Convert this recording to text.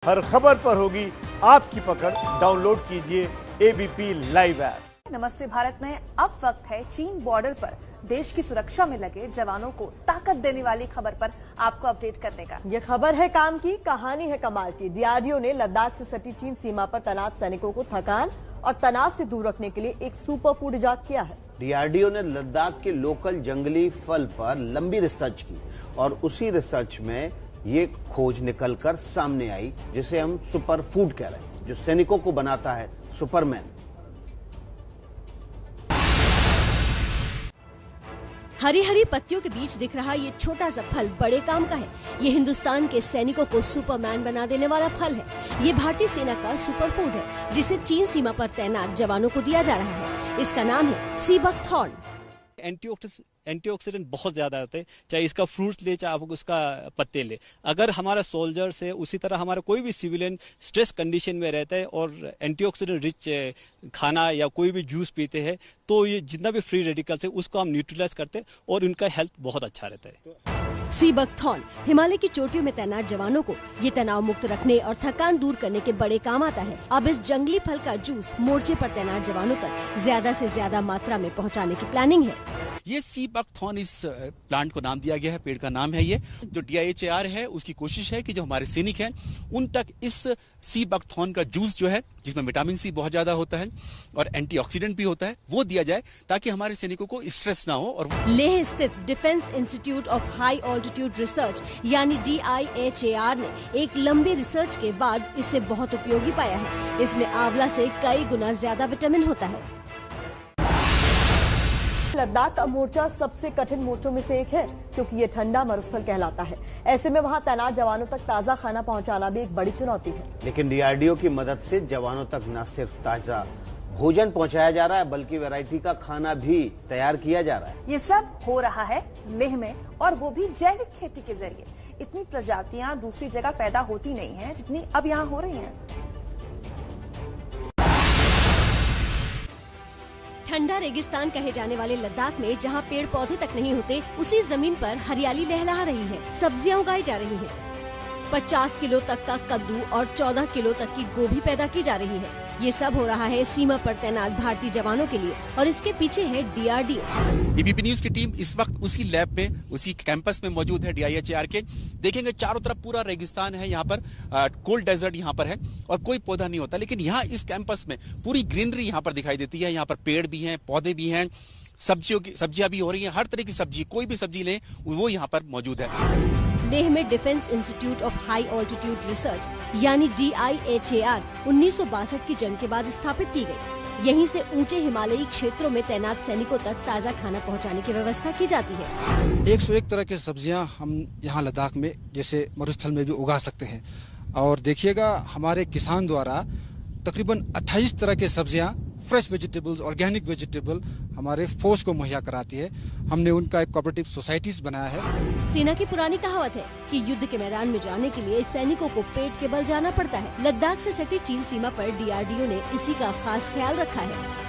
हर खबर पर होगी आपकी पकड़। डाउनलोड कीजिए एबीपी लाइव ऐप। नमस्ते भारत में अब वक्त है चीन बॉर्डर पर देश की सुरक्षा में लगे जवानों को ताकत देने वाली खबर पर आपको अपडेट करने का। ये खबर है काम की, कहानी है कमाल की। डीआरडीओ ने लद्दाख से सटी चीन सीमा पर तैनात सैनिकों को थकान और तनाव से दूर रखने के लिए एक सुपर फूड इजाद किया है। डीआरडीओ ने लद्दाख के लोकल जंगली फल पर लंबी रिसर्च की और उसी रिसर्च में ये खोज निकलकर सामने आई जिसे हम सुपर फूड कह रहे हैं, जो सैनिकों को बनाता है सुपरमैन। हरी हरी पत्तियों के बीच दिख रहा ये छोटा सा फल बड़े काम का है। ये हिंदुस्तान के सैनिकों को सुपरमैन बना देने वाला फल है। ये भारतीय सेना का सुपर फूड है जिसे चीन सीमा पर तैनात जवानों को दिया जा रहा है। इसका नाम है सी बकथॉर्न। एंटीऑक्सीडेंट बहुत ज्यादा होते हैं, चाहे इसका फ्रूट्स ले चाहे आप उसका पत्ते ले। अगर हमारा सोल्जर्स है उसी तरह हमारा कोई भी सिविलियन स्ट्रेस कंडीशन में रहता है और एंटीऑक्सीडेंट रिच खाना या कोई भी जूस पीते हैं तो ये जितना भी फ्री रेडिकल्स है उसको हम न्यूट्रलाइज करते हैं और उनका हेल्थ बहुत अच्छा रहता है। सी बकथॉर्न हिमालय की चोटियों में तैनात जवानों को ये तनाव मुक्त रखने और थकान दूर करने के बड़े काम आता है। अब इस जंगली फल का जूस मोर्चे पर तैनात जवानों तक ज्यादा से ज्यादा मात्रा में पहुंचाने की प्लानिंग है। ये सी बकथॉर्न इस प्लांट को नाम दिया गया है, पेड़ का नाम है। ये जो DIHAR है उसकी कोशिश है कि जो हमारे सैनिक हैं उन तक इस सी बकथॉर्न का जूस जो है जिसमें विटामिन सी बहुत ज्यादा होता है और एंटीऑक्सीडेंट भी होता है वो दिया जाए ताकि हमारे सैनिकों को स्ट्रेस ना हो। और लेह स्थित defence institute of high altitude research यानी DIHAR ने एक लंबी रिसर्च के बाद इसे बहुत उपयोगी पाया है। इसमें आंवला से कई गुना ज्यादा विटामिन होता है। लद्दाख का मोर्चा सबसे कठिन मोर्चों में से एक है क्योंकि ये ठंडा मरुस्थल कहलाता है। ऐसे में वहाँ तैनात जवानों तक ताज़ा खाना पहुँचाना भी एक बड़ी चुनौती है। लेकिन डीआरडीओ की मदद से जवानों तक न सिर्फ ताजा भोजन पहुंचाया जा रहा है बल्कि वैरायटी का खाना भी तैयार किया जा रहा है। ये सब हो रहा है लेह में और वो भी जैविक खेती के जरिए। इतनी प्रजातियां दूसरी जगह पैदा होती नहीं है जितनी अब यहाँ हो रही हैं। ठंडा रेगिस्तान कहे जाने वाले लद्दाख में जहां पेड़ पौधे तक नहीं होते उसी जमीन पर हरियाली लहलहा रही है। सब्जियां उगाई जा रही हैं। 50 किलो तक का कद्दू और 14 किलो तक की गोभी पैदा की जा रही है। ये सब हो रहा है सीमा पर तैनात भारतीय जवानों के लिए और इसके पीछे है DRDO। ABP न्यूज की टीम इस वक्त उसी लैब में उसी कैंपस में मौजूद है DIHAR के। देखेंगे चारों तरफ पूरा रेगिस्तान है, यहाँ पर कोल्ड डेजर्ट यहाँ पर है और कोई पौधा नहीं होता। लेकिन यहाँ इस कैंपस में पूरी ग्रीनरी यहाँ पर दिखाई देती है। यहाँ पर पेड़ भी हैं, पौधे भी हैं, सब्जियां भी हो रही हैं। हर तरह की सब्जी, कोई भी सब्जी लें वो यहाँ पर मौजूद है। लेह में defence institute of high altitude research यानी DIHAR 1962 की जंग के बाद स्थापित की गई। यहीं से ऊंचे हिमालयी क्षेत्रों में तैनात सैनिकों तक ताज़ा खाना पहुंचाने की व्यवस्था की जाती है। 101 तरह की सब्जियां हम यहाँ लद्दाख में जैसे मरुस्थल में भी उगा सकते हैं। और देखिएगा हमारे किसान द्वारा तकरीबन 28 तरह की सब्जियां, फ्रेश वेजिटेबल्स, ऑर्गेनिक वेजिटेबल हमारे फोर्स को मुहैया कराती है। हमने उनका एक कोऑपरेटिव सोसाइटीज बनाया है। सेना की पुरानी कहावत है कि युद्ध के मैदान में जाने के लिए सैनिकों को पेट के बल जाना पड़ता है। लद्दाख से सटी चीन सीमा पर DRDO ने इसी का खास ख्याल रखा है।